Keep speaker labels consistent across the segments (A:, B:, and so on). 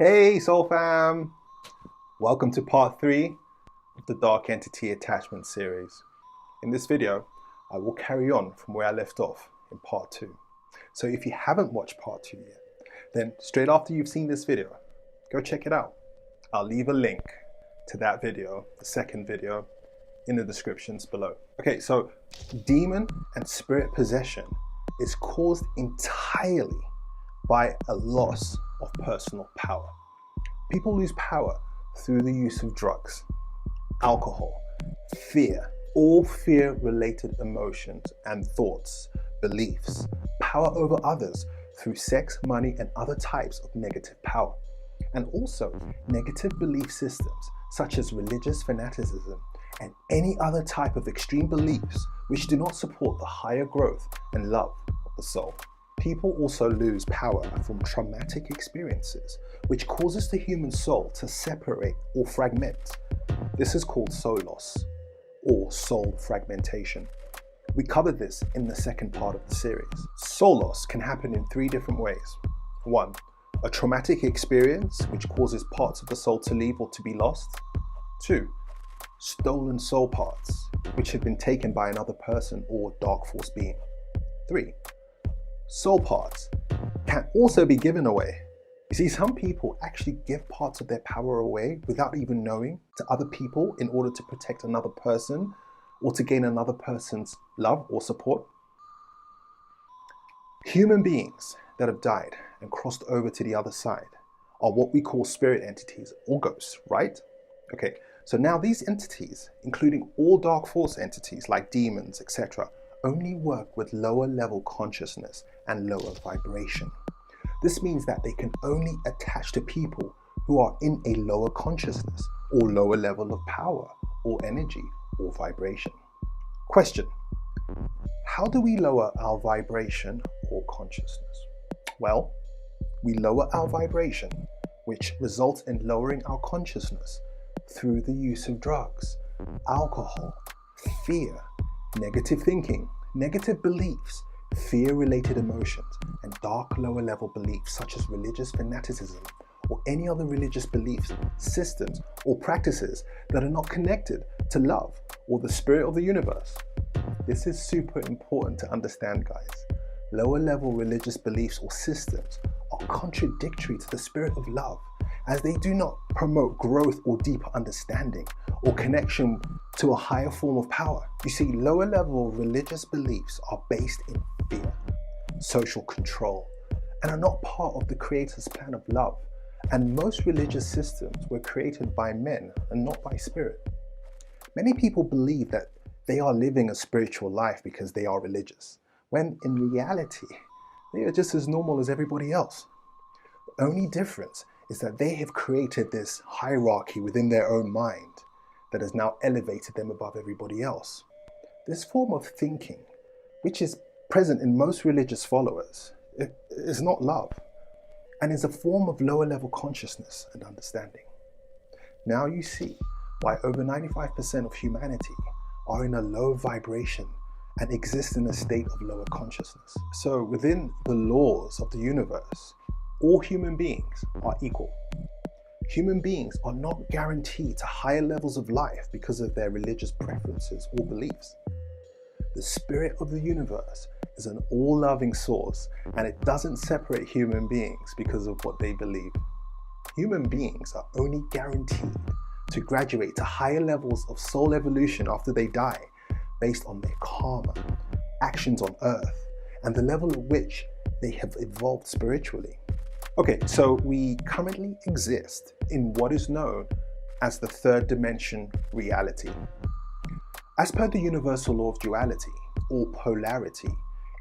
A: Hey Soul Fam! Welcome to part 3 of the Dark Entity Attachment series. In this video, I will carry on from where I left off in part 2. So if you haven't watched part 2 yet, then straight after you've seen this video, go check it out. I'll leave a link to that video, the second video, in the descriptions below. Okay, so demon and spirit possession is caused entirely by a loss of personal power. People lose power through the use of drugs, alcohol, fear, all fear-related emotions and thoughts, beliefs, power over others through sex, money, and other types of negative power. And also negative belief systems such as religious fanaticism and any other type of extreme beliefs which do not support the higher growth and love of the soul. People also lose power from traumatic experiences, which causes the human soul to separate or fragment. This is called soul loss or soul fragmentation. We covered this in the second part of the series. Soul loss can happen in 3 different ways. 1. A traumatic experience which causes parts of the soul to leave or to be lost. 2. Stolen soul parts which have been taken by another person or dark force being. 3. Soul parts can also be given away. You see, some people actually give parts of their power away without even knowing to other people in order to protect another person or to gain another person's love or support. Human beings that have died and crossed over to the other side are what we call spirit entities or ghosts, right? Okay, so now these entities, including all dark force entities like demons, etc., only work with lower level consciousness and lower vibration. This means that they can only attach to people who are in a lower consciousness or lower level of power or energy or vibration. Question: how do we lower our vibration or consciousness? Well, we lower our vibration, which results in lowering our consciousness through the use of drugs, alcohol, fear, negative thinking, negative beliefs, fear-related emotions, and dark lower level beliefs such as religious fanaticism or any other religious beliefs, systems, or practices that are not connected to love or the spirit of the universe. This is super important to understand, guys. Lower level religious beliefs or systems are contradictory to the spirit of love, as they do not promote growth or deeper understanding or connection to a higher form of power. You see, lower level religious beliefs are based in fear, social control, and are not part of the Creator's plan of love. And most religious systems were created by men and not by spirit. Many people believe that they are living a spiritual life because they are religious, when in reality, they are just as normal as everybody else. The only difference is that they have created this hierarchy within their own mind that has now elevated them above everybody else. This form of thinking, which is present in most religious followers, is not love and is a form of lower level consciousness and understanding. Now you see why over 95% of humanity are in a low vibration and exist in a state of lower consciousness. So within the laws of the universe, all human beings are equal. Human beings are not guaranteed to higher levels of life because of their religious preferences or beliefs. The spirit of the universe is an all-loving source, and it doesn't separate human beings because of what they believe. Human beings are only guaranteed to graduate to higher levels of soul evolution after they die based on their karma, actions on earth, and the level at which they have evolved spiritually. Okay, so we currently exist in what is known as the third dimension reality. As per the universal law of duality or polarity,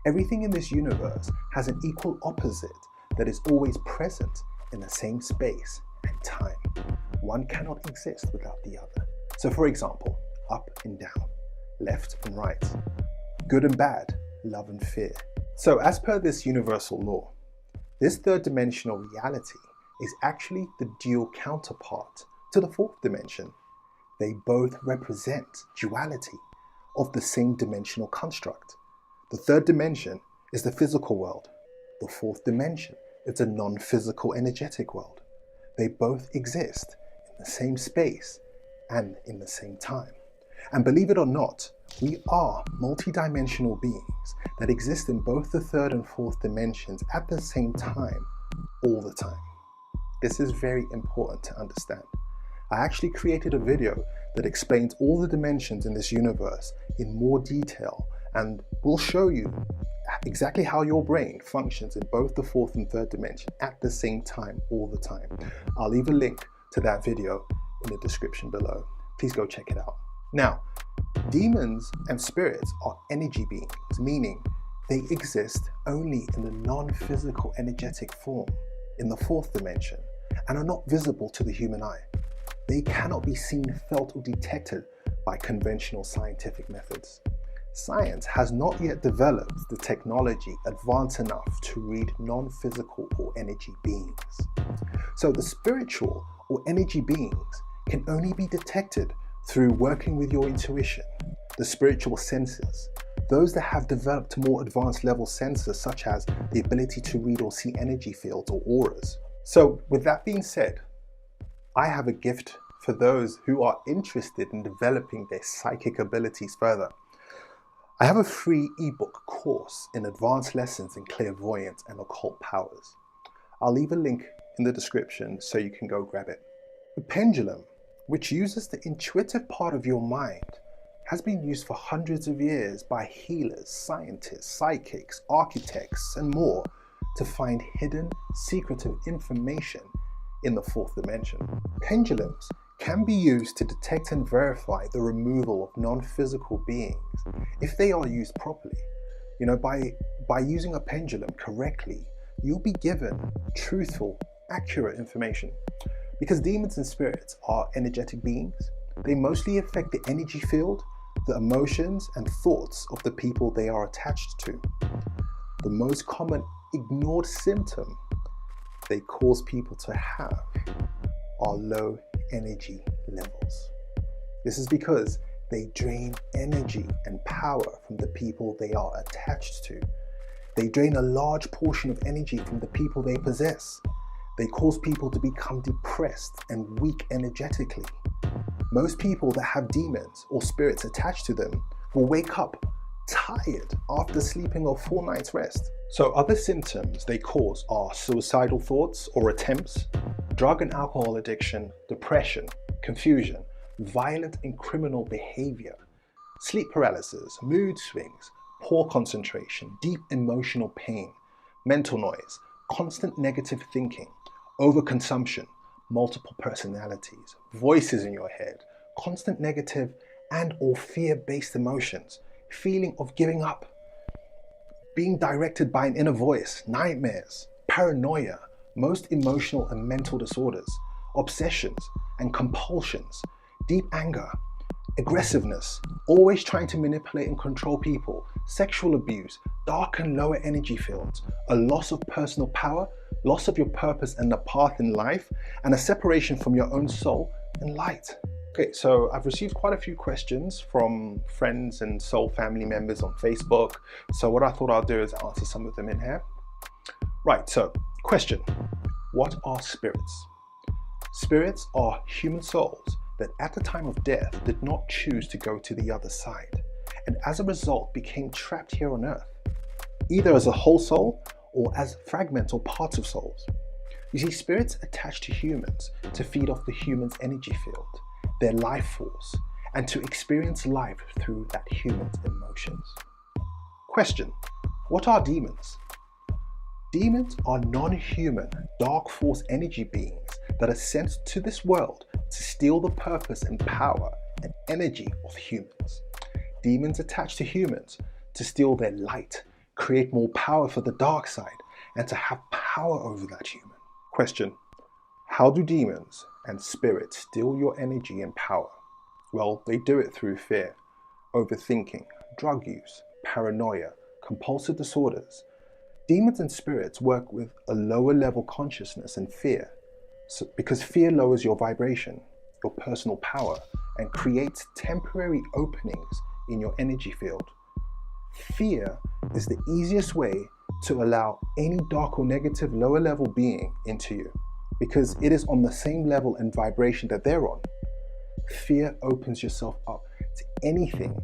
A: everything in this universe has an equal opposite that is always present in the same space and time. One cannot exist without the other. So for example, up and down, left and right, good and bad, love and fear. So as per this universal law, this third dimensional reality is actually the dual counterpart to the fourth dimension. They both represent duality of the same dimensional construct. The third dimension is the physical world. The fourth dimension is a non-physical energetic world. They both exist in the same space and in the same time. And believe it or not, we are multidimensional beings that exist in both the third and fourth dimensions at the same time, all the time. This is very important to understand. I actually created a video that explains all the dimensions in this universe in more detail and will show you exactly how your brain functions in both the fourth and third dimension at the same time, all the time. I'll leave a link to that video in the description below. Please go check it out. Now, demons and spirits are energy beings, meaning they exist only in the non-physical energetic form in the fourth dimension and are not visible to the human eye. They cannot be seen, felt, or detected by conventional scientific methods. Science has not yet developed the technology advanced enough to read non-physical or energy beings. So the spiritual or energy beings can only be detected through working with your intuition, the spiritual senses, those that have developed more advanced level sensors such as the ability to read or see energy fields or auras. So with that being said, I have a gift for those who are interested in developing their psychic abilities further. I have a free ebook course in advanced lessons in clairvoyance and occult powers. I'll leave a link in the description so you can go grab it. The pendulum, which uses the intuitive part of your mind, has been used for hundreds of years by healers, scientists, psychics, architects, and more to find hidden, secretive information in the fourth dimension. Pendulums can be used to detect and verify the removal of non-physical beings if they are used properly. By using a pendulum correctly, you'll be given truthful, accurate information. Because demons and spirits are energetic beings, they mostly affect the energy field, the emotions and thoughts of the people they are attached to. The most common ignored symptom they cause people to have are low energy levels. This is because they drain energy and power from the people they are attached to. They drain a large portion of energy from the people they possess. They cause people to become depressed and weak energetically. Most people that have demons or spirits attached to them will wake up tired after sleeping a full night's rest. So other symptoms they cause are suicidal thoughts or attempts, drug and alcohol addiction, depression, confusion, violent and criminal behavior, sleep paralysis, mood swings, poor concentration, deep emotional pain, mental noise, constant negative thinking, overconsumption, multiple personalities, voices in your head, constant negative and or fear-based emotions, feeling of giving up, being directed by an inner voice, nightmares, paranoia, most emotional and mental disorders, obsessions and compulsions, deep anger, aggressiveness, always trying to manipulate and control people, sexual abuse, dark and lower energy fields, a loss of personal power, loss of your purpose and the path in life, and a separation from your own soul and light. Okay, so I've received quite a few questions from friends and soul family members on Facebook. So what I thought I'll do is answer some of them in here. Right, so question, what are spirits? Spirits are human souls that at the time of death did not choose to go to the other side, and as a result became trapped here on earth, either as a whole soul or as fragments or parts of souls. You see, spirits attach to humans to feed off the human's energy field, their life force, and to experience life through that human's emotions. Question, what are demons? Demons are non-human, dark force energy beings that are sent to this world to steal the purpose and power and energy of humans. Demons attach to humans to steal their light, create more power for the dark side, and to have power over that human. Question, how do demons and spirits steal your energy and power? Well, they do it through fear, overthinking, drug use, paranoia, compulsive disorders. Demons and spirits work with a lower level consciousness and fear, because fear lowers your vibration, your personal power, and creates temporary openings in your energy field. Fear is the easiest way to allow any dark or negative lower level being into you. because it is on the same level and vibration that they're on. Fear opens yourself up to anything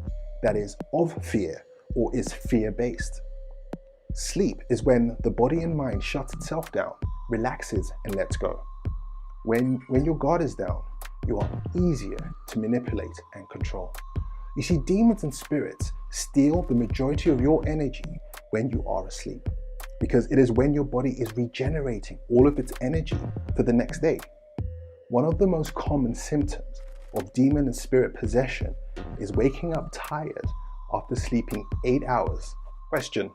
A: that is of fear or is fear-based. Sleep is when the body and mind shuts itself down, relaxes, and lets go. When your guard is down, you are easier to manipulate and control. You see, demons and spirits steal the majority of your energy when you are asleep, because it is when your body is regenerating all of its energy for the next day. One of the most common symptoms of demon and spirit possession is waking up tired after sleeping 8 hours. Question: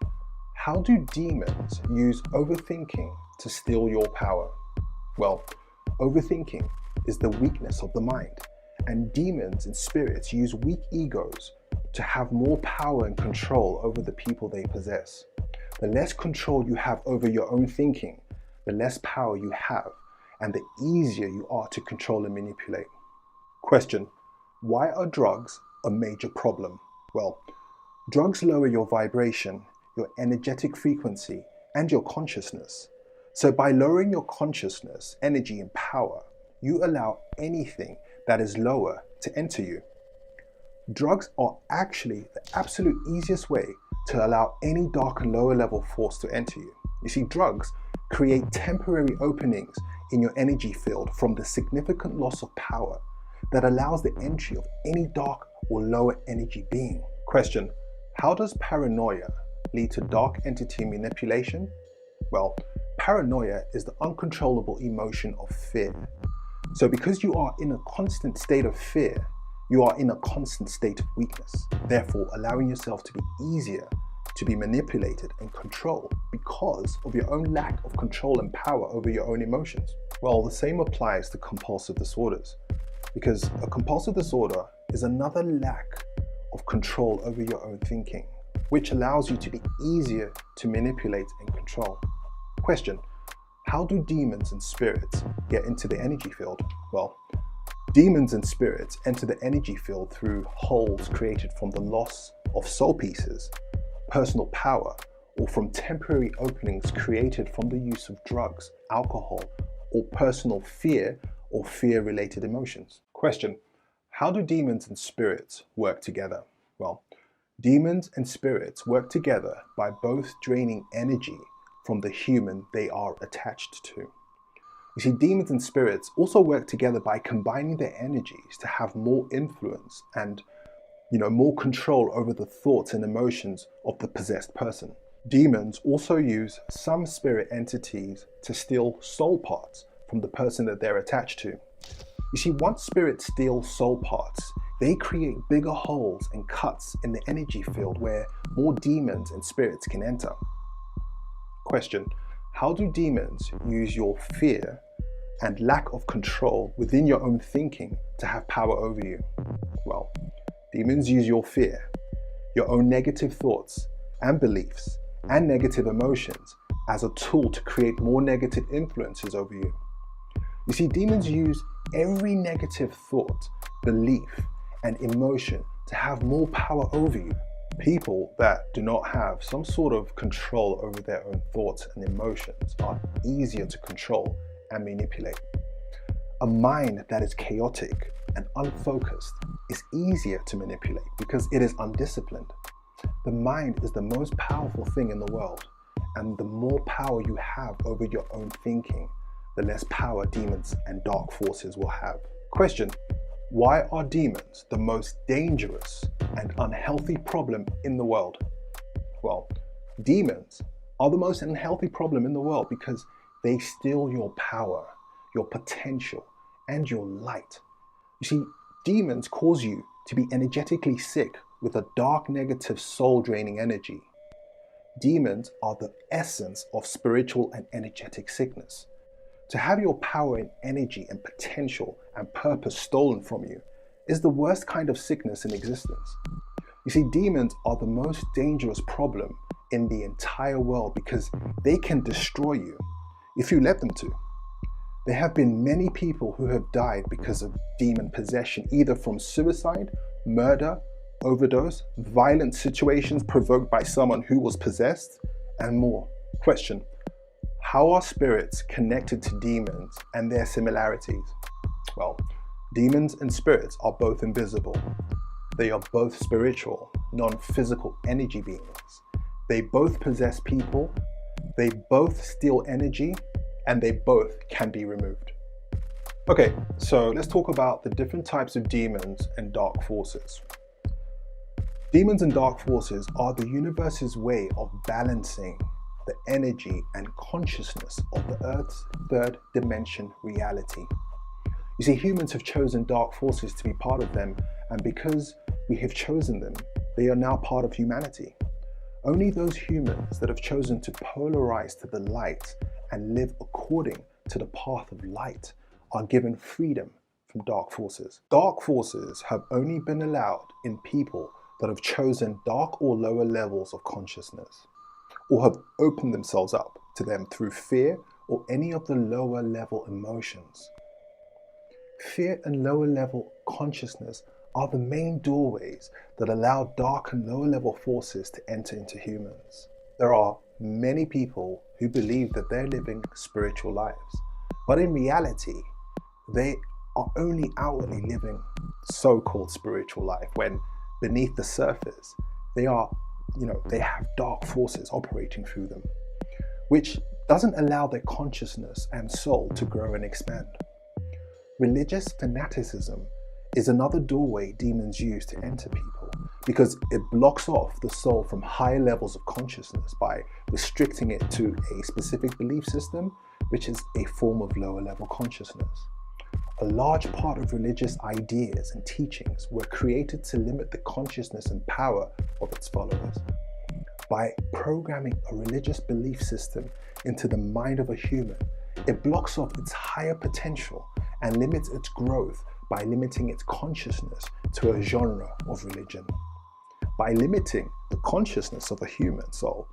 A: how do demons use overthinking to steal your power? Well, overthinking is the weakness of the mind, and demons and spirits use weak egos to have more power and control over the people they possess. The less control you have over your own thinking, the less power you have, and the easier you are to control and manipulate. Question: why are drugs a major problem? Well, drugs lower your vibration, your energetic frequency, and your consciousness. So by lowering your consciousness, energy, and power, you allow anything that is lower to enter you. Drugs are actually the absolute easiest way to allow any dark and lower level force to enter you. You see, drugs create temporary openings in your energy field from the significant loss of power that allows the entry of any dark or lower energy being. Question: how does paranoia lead to dark entity manipulation? Well, paranoia is the uncontrollable emotion of fear. So because you are in a constant state of fear, you are in a constant state of weakness, therefore allowing yourself to be easier to be manipulated and controlled because of your own lack of control and power over your own emotions. Well, the same applies to compulsive disorders, because a compulsive disorder is another lack of control over your own thinking, which allows you to be easier to manipulate and control. Question: how do demons and spirits get into the energy field? Well, demons and spirits enter the energy field through holes created from the loss of soul pieces, personal power, or from temporary openings created from the use of drugs, alcohol, or personal fear or fear-related emotions. Question: how do demons and spirits work together? Well, demons and spirits work together by both draining energy from the human they are attached to. You see, demons and spirits also work together by combining their energies to have more influence and, more control over the thoughts and emotions of the possessed person. Demons also use some spirit entities to steal soul parts from the person that they're attached to. You see, once spirits steal soul parts, they create bigger holes and cuts in the energy field where more demons and spirits can enter. Question: how do demons use your fear and lack of control within your own thinking to have power over you? Well, demons use your fear, your own negative thoughts and beliefs, and negative emotions as a tool to create more negative influences over you. You see, demons use every negative thought, belief, and emotion to have more power over you. People that do not have some sort of control over their own thoughts and emotions are easier to control and manipulate. A mind that is chaotic and unfocused is easier to manipulate because it is undisciplined. The mind is the most powerful thing in the world, and the more power you have over your own thinking, the less power demons and dark forces will have. Question: why are demons the most dangerous and unhealthy problem in the world? Well, demons are the most unhealthy problem in the world because they steal your power, your potential, and your light. You see, demons cause you to be energetically sick with a dark, negative, soul-draining energy. Demons are the essence of spiritual and energetic sickness. To have your power and energy and potential and purpose stolen from you is the worst kind of sickness in existence. You see, demons are the most dangerous problem in the entire world because they can destroy you if you let them to. There have been many people who have died because of demon possession, either from suicide, murder, overdose, violent situations provoked by someone who was possessed, and more. Question: How are spirits connected to demons and their similarities? Well, demons and spirits are both invisible. They are both spiritual, non-physical energy beings. They both possess people, they both steal energy, and they both can be removed. Okay, so let's talk about the different types of demons and dark forces. Demons and dark forces are the universe's way of balancing the energy and consciousness of the Earth's third dimension reality. You see, humans have chosen dark forces to be part of them, and because we have chosen them, they are now part of humanity. Only those humans that have chosen to polarize to the light and live according to the path of light are given freedom from dark forces. Dark forces have only been allowed in people that have chosen dark or lower levels of consciousness, or have opened themselves up to them through fear or any of the lower level emotions. Fear and lower level consciousness are the main doorways that allow dark and lower level forces to enter into humans. There are many people who believe that they're living spiritual lives, but in reality, they are only outwardly living so-called spiritual life when beneath the surface, they have dark forces operating through them, which doesn't allow their consciousness and soul to grow and expand. Religious fanaticism is another doorway demons use to enter people, because it blocks off the soul from higher levels of consciousness by restricting it to a specific belief system, which is a form of lower level consciousness. A large part of religious ideas and teachings were created to limit the consciousness and power of its followers. By programming a religious belief system into the mind of a human, it blocks off its higher potential and limits its growth by limiting its consciousness to a genre of religion. By limiting the consciousness of a human soul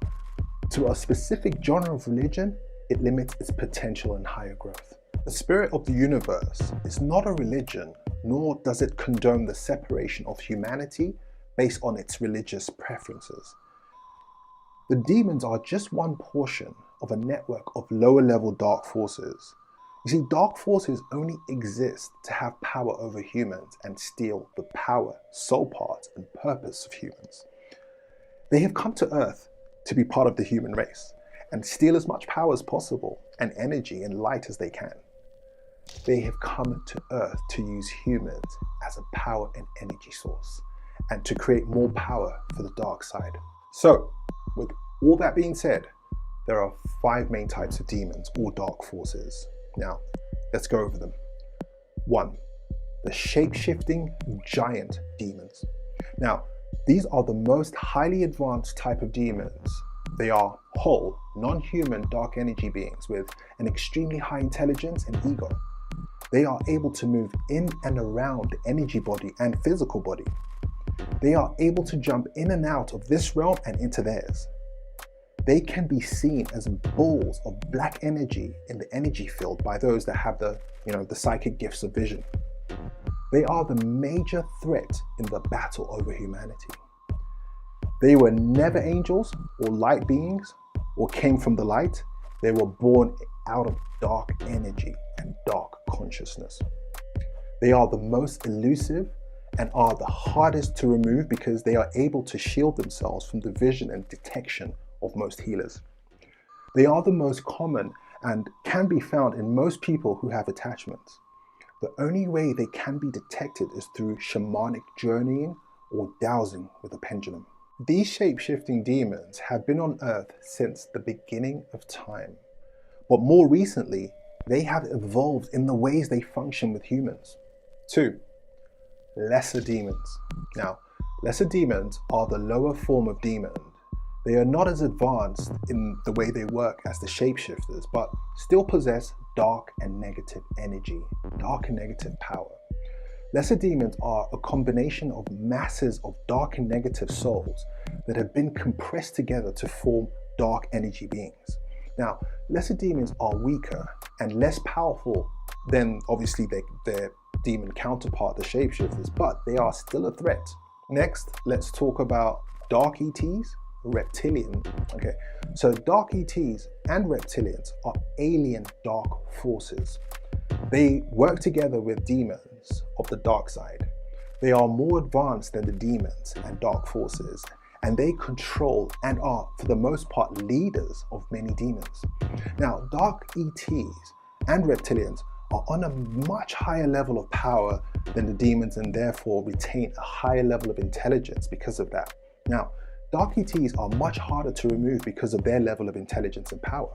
A: to a specific genre of religion, it limits its potential and higher growth. The spirit of the universe is not a religion, nor does it condone the separation of humanity based on its religious preferences. The demons are just one portion of a network of lower level dark forces. You see, dark forces only exist to have power over humans and steal the power, soul parts, and purpose of humans. They have come to Earth to be part of the human race and steal as much power as possible and energy and light as they can. They have come to Earth to use humans as a power and energy source and to create more power for the dark side. So, with all that being said, there are 5 main types of demons or dark forces. Now, let's go over them. 1. The shape-shifting giant demons. Now, these are the most highly advanced type of demons. They are whole, non-human dark energy beings with an extremely high intelligence and ego. They are able to move in and around the energy body and physical body. They are able to jump in and out of this realm and into theirs. They can be seen as balls of black energy in the energy field by those that have the psychic gifts of vision. They are the major threat in the battle over humanity. They were never angels or light beings or came from the light. They were born out of dark energy and dark consciousness. They are the most elusive and are the hardest to remove because they are able to shield themselves from the vision and detection of most healers. They are the most common and can be found in most people who have attachments. The only way they can be detected is through shamanic journeying or dowsing with a pendulum. These shape-shifting demons have been on Earth since the beginning of time, but more recently, they have evolved in the ways they function with humans. 2. Lesser demons. Now, lesser demons are the lower form of demon. They are not as advanced in the way they work as the shapeshifters, but still possess dark and negative energy, dark and negative power. Lesser demons are a combination of masses of dark and negative souls that have been compressed together to form dark energy beings. Now, lesser demons are weaker and less powerful than obviously their demon counterpart, the shapeshifters, but they are still a threat. Next, let's talk about dark ETs reptilian. Okay, so dark ETs and reptilians are alien dark forces. They work together with demons of the dark side. They are more advanced than the demons and dark forces, and they control and are, for the most part, leaders of many demons. Now, dark ETs and reptilians are on a much higher level of power than the demons and therefore retain a higher level of intelligence because of that. Now, dark ETs are much harder to remove because of their level of intelligence and power.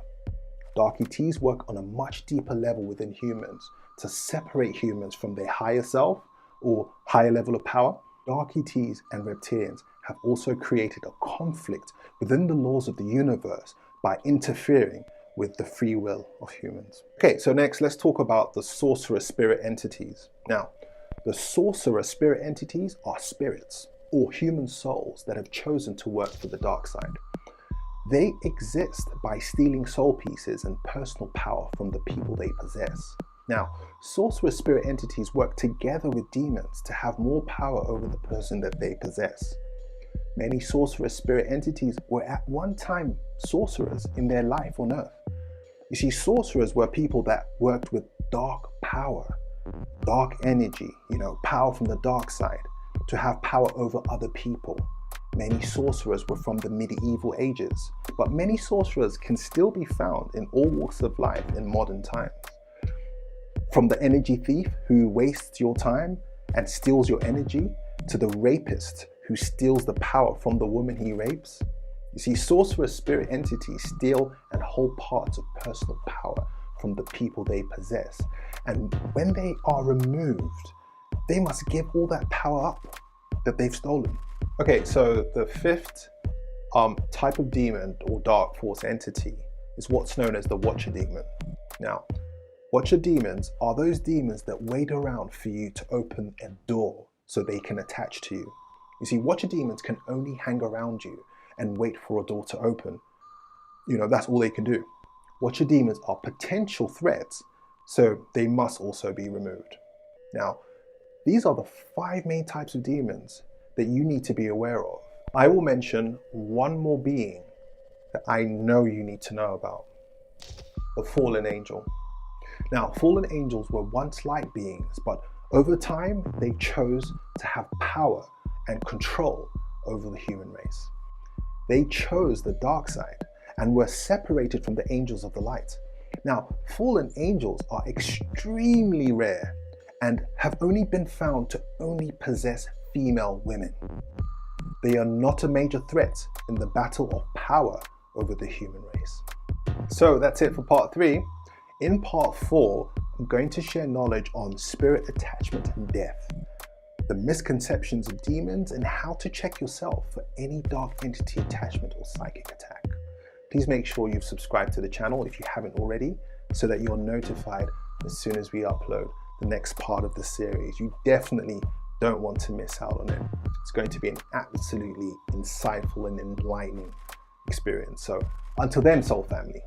A: Dark ETs work on a much deeper level within humans to separate humans from their higher self or higher level of power. Dark ETs and reptilians have also created a conflict within the laws of the universe by interfering with the free will of humans. Okay, so next let's talk about the sorcerer spirit entities. Now, the sorcerer spirit entities are spirits or human souls that have chosen to work for the dark side. They exist by stealing soul pieces and personal power from the people they possess. Now, sorcerer spirit entities work together with demons to have more power over the person that they possess. Many sorcerer spirit entities were at one time sorcerers in their life on Earth. You see, sorcerers were people that worked with dark power, dark energy, power from the dark side, to have power over other people. Many sorcerers were from the medieval ages, but many sorcerers can still be found in all walks of life in modern times. From the energy thief who wastes your time and steals your energy, to the rapist who steals the power from the woman he rapes. You see, sorcerer spirit entities steal and hold parts of personal power from the people they possess. And when they are removed, they must give all that power up that they've stolen. Okay, so the fifth type of demon or dark force entity is what's known as the Watcher demon. Now, Watcher demons are those demons that wait around for you to open a door so they can attach to you. You see, Watcher demons can only hang around you and wait for a door to open. That's all they can do. Watcher demons are potential threats, so they must also be removed. Now, these are the 5 main types of demons that you need to be aware of. I will mention one more being that I know you need to know about: the fallen angel. Now, fallen angels were once light beings, but over time they chose to have power and control over the human race. They chose the dark side and were separated from the angels of the light. Now, fallen angels are extremely rare and have only been found to only possess female women. They are not a major threat in the battle of power over the human race. So that's it for part 3. In part 4, I'm going to share knowledge on spirit attachment and death, the misconceptions of demons, and how to check yourself for any dark entity attachment or psychic attack. Please make sure you've subscribed to the channel if you haven't already, so that you're notified as soon as we upload the next part of the series. You definitely don't want to miss out on it. It's going to be an absolutely insightful and enlightening experience. So until then, Soul Family.